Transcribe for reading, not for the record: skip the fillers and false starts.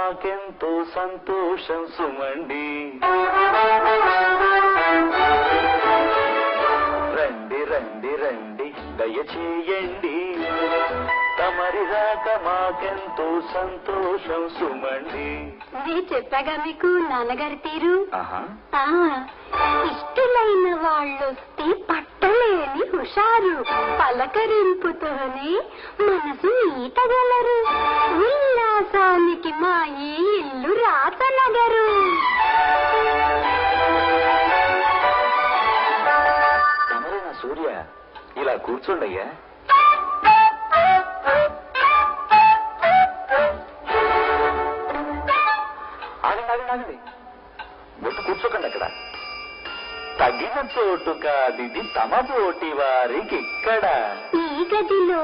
మాకెంతో సంతోషం సుమండి. రండి రండి రండి దయచేయండి, తమరి రాక మాకెంతో సంతోషం సుమండి. నేను చెప్పాగా మీకు నాన్నగారి తీరు. ఆహా, ఇష్టమైన వాళ్ళొస్తే పట్టలేని హుషారు, పలకరింపుతోనే మనసు ఈతగలరు. ఉల్లాసానికి మా ఈ ఇల్లు రాతనగరు. తమరేనా సూర్య? ఇలా కూర్చోండయ్యా. ఆగండి ఆగండి ఆగండి, ఒట్టు కూర్చోకండి అక్కడ. తగిన చోటు కాదిది తమ పోటీ వారికి ఇక్కడ. ఈ గదిలో